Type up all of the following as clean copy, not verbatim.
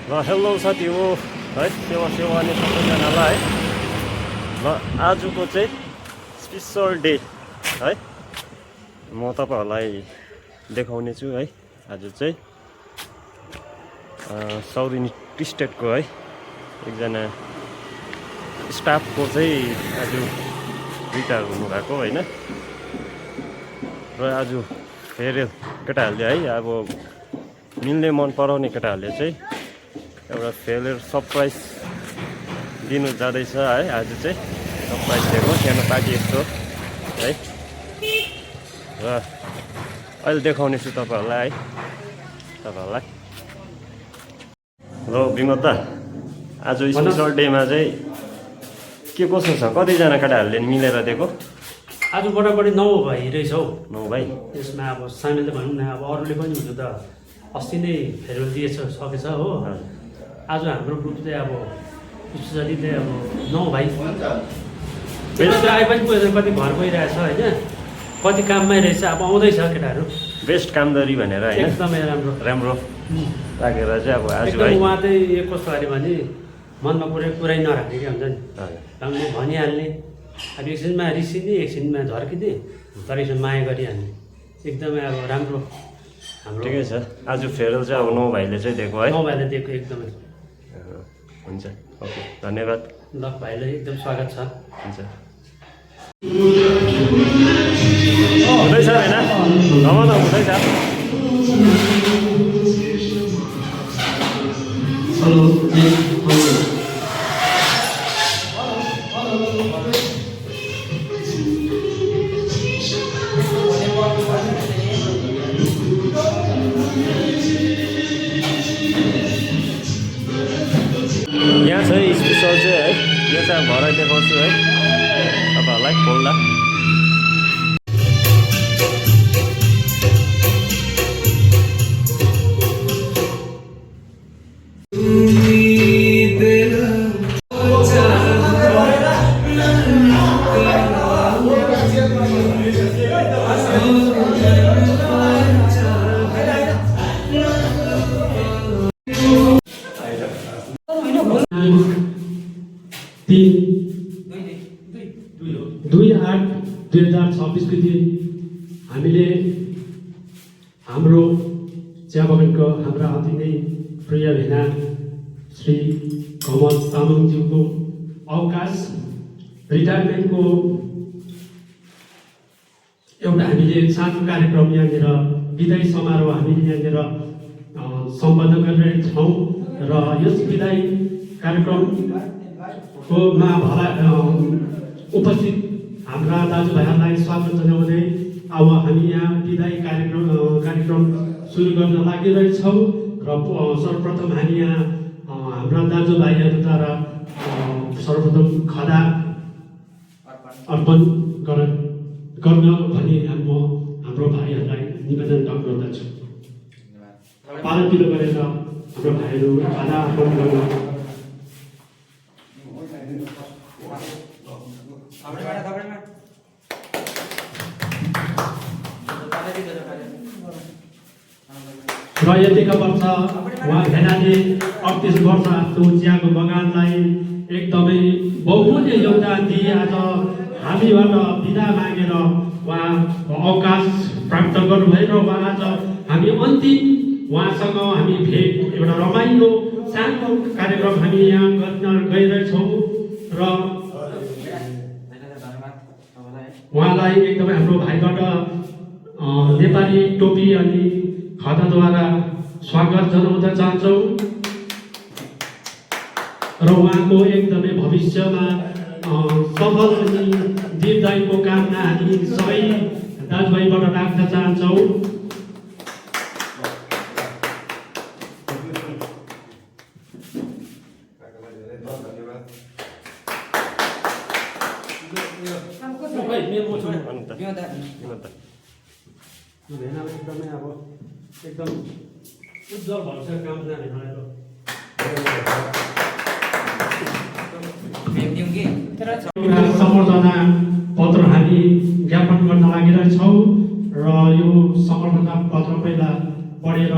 ल हेलो साथी हो है सेवा अनि सबैजनालाई ल आजको चाहिँ स्पेसल डे है म तपाईहरुलाई देखाउने छु है आज चाहिँ साउथ टी स्टेटको है एकजना स्टाफको चाहिँ आज रिटायर हुनुभएको हैन र आज फेरि केटाहरूले है अब मिल्ने मन पराउने केटाहरूले चाहिँ एउटा फेयर सरप्राइज दिनु जाँदैछ है आज चाहिँ सरप्राइज दिएको सानो पार्टी यस्तो है र अहिले देखाउने छु तपाईहरुलाई ल विमोद दा आज स्पेशल डेमा चाहिँ के कसो छ कतिजना केटाहरूले मिलेर दिएको आज बडाबडी 9 भाइ रहेछ हौ 9 भाइ यसमा अब सामेल त भनौँ न अब अरूले पनि हुनु त अस्ति नै फेरवेल दिएछ सकेछ हो आज हाम्रो ग्रुप चाहिँ अब स्पेसली चाहिँ अब 9 भाइ आइ पनि कति घर गइरहेछ होइन कति काममै रहेछ अब आउँदैछ केटाहरू बेस्ट कामदारी भनेर हैन एकदमै राम्रो राखेर चाहिँ अब आज भाइ उहाँ चाहिँ कस्तो अरे भने मनमा पुरै नराख्ने के हुन्छ नि म भनिहाल्ने अब एकछिनमा रिसिने एकछिनमा झर्किने तर एकछिन माया गरिहाल्ने एकदमै अब राम्रो हाम्रो ठिकै छ आज फेरल चाहिँ अब 9 भाइले चाहिँ दिएको है 9 भाइले दिएको एकदमै हुन्छ ओके धन्यवाद ल भाइलाई एकदम स्वागत छ हुन्छ हुँदैछ हैन नमन हुँदैछ हेलो यहाँ चाहिँ स्पेसल चाहिँ है यो चाहिँ भरे देखाउँछु है तपाईहरुलाई खोल्दा दुई 8/2026 को दिन हामीले हाम्रो चिया बगानको हाम्रा अति नै प्रिय भेना श्री कमल तामाङज्यूको अवकाश रिटायरमेन्टको एउटा हामीले सानो कार्यक्रम यहाँनिर विदाई समारोह हामीले यहाँनिर सम्पन्न गरिरहेछौँ र यस विदाई कार्यक्रमको भला उपस्थित हाम्रा दाजुभाइहरूलाई स्वागत जनाउँदै अब हामी यहाँ विदाई कार्यक्रम सुरु गर्न लागिरहेछौँ र सर्वप्रथम हामी यहाँ हाम्रा दाजुभाइहरूद्वारा सर्वप्रथम खदा अर्पण गर्न भनी हाम्रो भाइहरूलाई निवेदन गर्दछु पालनपिलो गरेर हाम्रो भाइहरू खदा अर्पण गर्न र यतिका वर्ष उहाँ भेनाले 38 वर्ष आफ्नो चियाको बगानलाई एकदमै बहुमूल्य योगदान दिए आज हामीबाट बिदा मागेर उहाँ अवकाश प्राप्त गर्नुभयो र उहाँ आज हामी अन्तिम उहाँसँग हामी भेट एउटा रमाइलो सानो कार्यक्रम हामी यहाँ गर्न गइरहेछौँ र उहाँलाई एकदमै हाम्रो भाइबाट नेपाली टोपी अनि खदाद्वारा स्वागत जनाउन चाहन्छौँ र उहाँको एकदमै भविष्यमा सफल अनि दीर्घायुको कामना हामी सबै दाजुभाइबाट राख्न चाहन्छौँ एकदमै अब एकदम उज्जवल भविष्य कामना सम्बर्धना पत्र हामी ज्ञापन गर्न लागिरहेछौँ र यो सम्बर्धना पत्र पहिला पढेर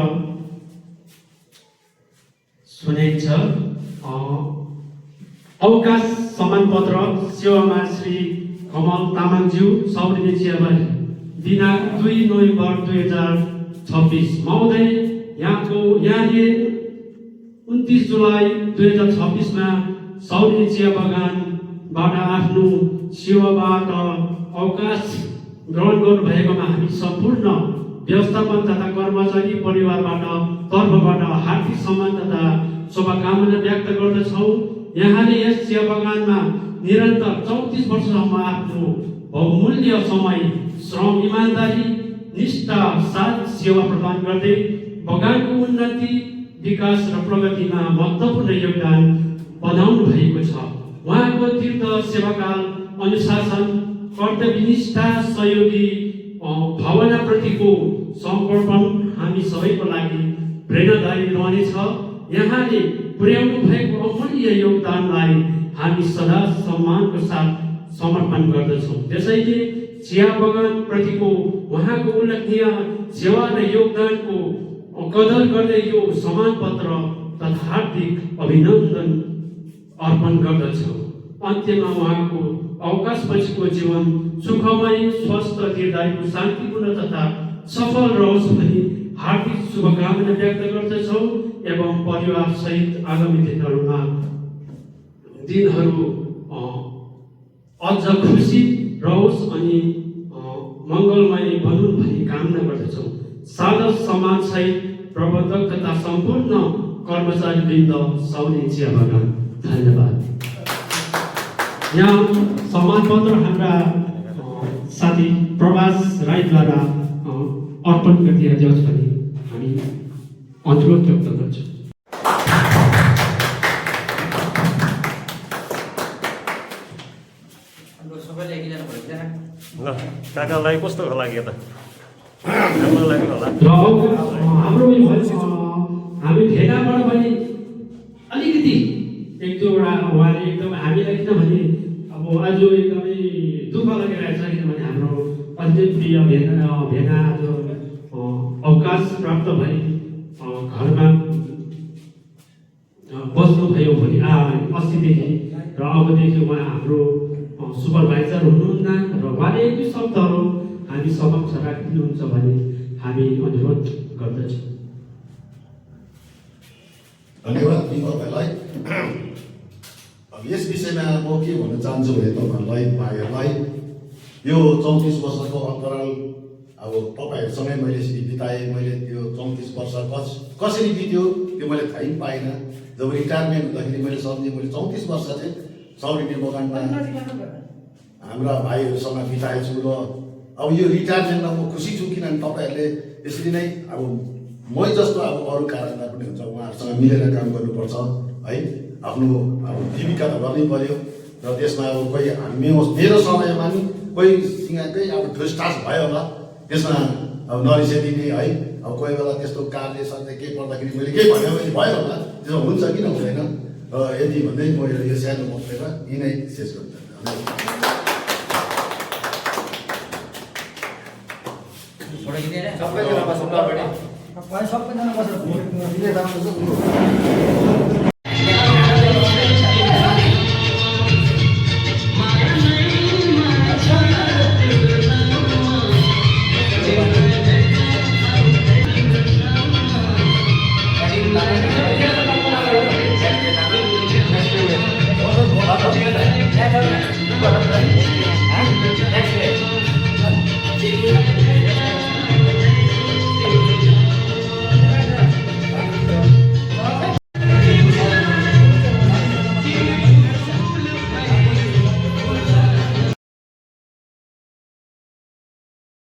सुनेको छ। अवकाश सम्मानपत्र सेवामा श्री कमल तामाङज्यू सौरेनी चियाबारी दिनाङ्क 2 नोभेम्बर 2026। महोदय यहाँले 29 जुलाई 2026 मा सौरेनी चिया बगानबाट आफ्नो सेवाबाट अवकाश ग्रहण गर्नुभएकोमा हामी सम्पूर्ण व्यवस्थापन तथा कर्मचारी परिवारबाट तर्फबाट हार्दिक सम्मान तथा शुभकामना व्यक्त गर्दछौँ। यहाँले यस चिया बगानमा निरन्तर 34 वर्षसम्म आफ्नो बहुमूल्य समय, श्रम, इमान्दारी, निष्ठा साथ सेवा प्रदान गर्दै बगानको उन्नति, विकास र प्रगतिमा महत्त्वपूर्ण योगदान बनाउनु भएको छ। उहाँको दीर्घ सेवाकाल, अनुशासन, कर्तव्यनिष्ठा, सहयोगी भावनाप्रतिको समर्पण हामी सबैको लागि प्रेरणादायी रहनेछ। यहाँले पुर्याउनु भएको अमूल्य योगदानलाई हामी सदा सम्मानको साथ समर्पण गर्दछौँ। त्यसैले चिया बगान प्रतिको उहाँको उल्लेखनीय सेवा र योगदानको कदर गर्दै यो सम्मानपत्र तथा हार्दिक अभिनन्दन अर्पण गर्दछौँ। अन्त्यमा उहाँको अवकाशपछिको जीवन सुखमय, स्वस्थ, दीर्घायु, शान्तिपूर्ण तथा सफल रहोस् भनी हार्दिक शुभकामना व्यक्त गर्दछौँ एवं परिवार सहित आगामी दिनहरू अझ खुसी रहोस् अनि मङ्गलमय बनुन् भनी कामना गर्दछौँ। सादर सम्मान सहित प्रबन्धक तथा सम्पूर्ण कर्मचारीवृन्द सौरेनी चिया बगान, धन्यवाद। यहाँ सम्मानपत्र हाम्रा साथी प्रभास राईद्वारा अर्पण गरिदिया जाओस् भनी हामी अनुरोध व्यक्त गर्छौँ। ल काकालाई कस्तो लाग्यो त? राम्रो लाग्यो होला। र हाम्रो हामी भेनाबाट पनि अलिकति एक दुईवटा उहाँले एकदम हामीलाई, किनभने अब आज एकदमै दुःख लागिरहेको छ, किनभने हाम्रो अझै प्रिय भेना आज अवकाश प्राप्त भई घरमा बस्नुभयो भने 80 देखि र अबदेखि उहाँ हाम्रो सुपरभाइजर हुनुहुन्न र उहाँले एक दुई शब्दहरू हामी समक्ष राखिदिनुहुन्छ भने हामी अनुरोध गर्दछौँ। धन्यवाद तपाईँहरूलाई। अब यस विषयमा म के भन्न चाहन्छु भने तपाईँहरूलाई, भाइहरूलाई, यो 34 वर्षको अन्तराल अब तपाईँहरूसँगै मैले बिताएँ। मैले त्यो 34 वर्ष कसरी बित्यो त्यो मैले थाहै पाइनँ। जब रिटायरमेन्ट हुँदाखेरि मैले सम्झेँ मैले 34 वर्ष चाहिँ सौरेनी बगानमा हाम्रा भाइहरूसँग बिताएछु र अब यो रिटायरमेन्टमा म खुसी छु, किनभने तपाईँहरूले यसरी नै अब मै जस्तो अब अरू कारणमा पनि हुन्छ, उहाँहरूसँग मिलेर काम गर्नुपर्छ है। आफ्नो अब जीविका त गर्नै पर्यो र त्यसमा अब कोही मेरो समयमा नि कोहीसँगकै अब ठुसठास भयो होला, त्यसमा अब नरिसाइदिने है। अब कोही बेला त्यस्तो कार्य सत्य केही पर्दाखेरि मैले केही भन्यो भने भयो होला, त्यसो हुन्छ किन हुँदैन। र यति भन्दै म यो सानो बसेर यिनै शेष गर्छु। सबैजना बसेर